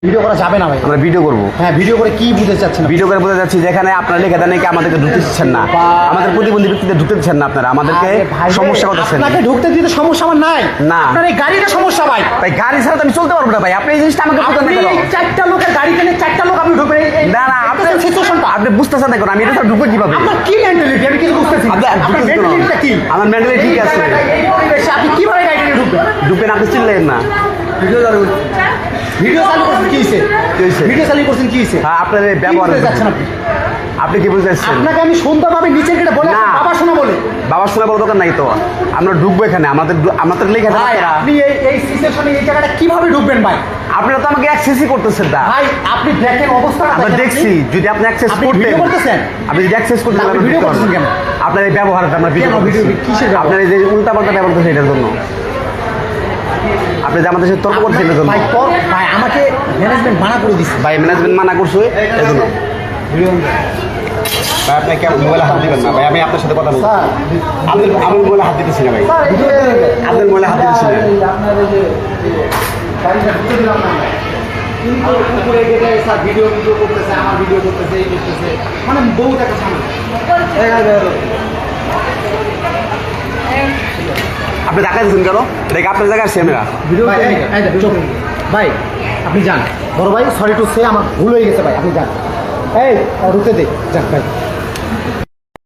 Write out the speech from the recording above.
Video করা যাবে না ভাই। আমরা ভিডিও করবো। হ্যাঁ, ভিডিও করে কি বুঝতে চাচ্ছেন? ভিডিও করে বোঝা যাচ্ছে যেখানে আপনারা লেখা দেন নাকি আমাদেরকে ঢুকতে দিচ্ছেন না, আমাদের প্রতিবন্ধী ব্যক্তিদের ঢুকতে দিচ্ছেন না আপনারা, আমাদেরকে সমস্যা করতেছেন। আপনাকে ঢুকতে দিতে সমস্যা আমার নাই, না আপনার এই গাড়িটা সমস্যা ভাই। ভাই গাড়ি ছাড়া তো আমি চলতে পারবো না ভাই, আপনি এই জিনিসটা আমাকে বুঝতে আপনি এই চারটা লোকের গাড়ি কিনে চারটা লোক আপনি ঢুকবেন না না আপনার সিচুয়েশনটা আপনি বুঝতেছেন না, আমি এটা ঢুকবো কিভাবে? আপনার কি মেন্টালিটি আমি কিছু বুঝতেছি না। আপনার মেন্টালিটিটা কি? আমার মেন্টালিটি ঠিক আছে। এই পরিবেশে আপনি কিভাবে গাড়ি কিনে ঢুকবেন? ঢুকবেন আপনি চিনলেন না। ভিডিও চালু করছেন কি হইছে? ভিডিও চালু করছেন কি হইছে? হ্যাঁ আপনার এই ব্যবহার যাচ্ছেন আপনি। আপনি কি বুঝতে চাচ্ছেন? আপনাকে আমি সুন্দরভাবে নিচে গিয়ে বলে না। বাবা শোনা বলে বাবার শোনা বড় দোকান নাই তো, আমরা ঢুকবো এখানে, আমাদের লেখা দেন ভাই, আপনারা। আপনি এই সিচুয়েশনে এই জায়গাটা কিভাবে ঢুকবেন ভাই? আপনারা তো আমাকে অ্যাক্সেসই করতেছেন না ভাই আপনি দেখেন অবস্থা আমরা দেখছি, যদি আপনি অ্যাক্সেস আপনি করতেন, ভিডিও করতেছেন? আপনি যদি অ্যাক্সেস করতেন আপনি আমরা ভিডিও ঢুকতে করতেছেন পারবো। কেন? আপনার এই ব্যবহারটা আমরা ভিডিও কেন ভিডিও কিসের ব্যবহার? আপনার এই যে উল্টাপাল্টা ব্যবহার করছেন এটার জন্য, আপনি যে আমাদের সাথে তর্ক করছেন এটার জন্য। ভাই আমাকে ম্যানেজমেন্ট মানা করে দিচ্ছে। ভাই ম্যানেজমেন্ট মানা করছে এই জন্য। ভাই আপনি কেমন মোবাইলে হাত দিবেন না ভাই, আমি আপনার সাথে কথা বলছি। আমি মোবাইলে হাত দিতেছি না ভাই, আপনার মোবাইলে হাত দিতেছি না। আপনার এই যে গাড়িটা ঢুকতে দিলাম না কিন্তু উপরে গেলে স্যার ভিডিও করতেছে, আমার ভিডিও করতেছে, এই করতেছে, মানে বহু টাকা সামনে। আপনি দেখা দিচ্ছেন কেন? এটা আপনার জায়গায় ক্যামেরা। ভাই আপনি যান, বড় ভাই, সরি টু সে আমার ভুল হয়ে গেছে ভাই, আপনি যান। এই রুতে দে, যান ভাই।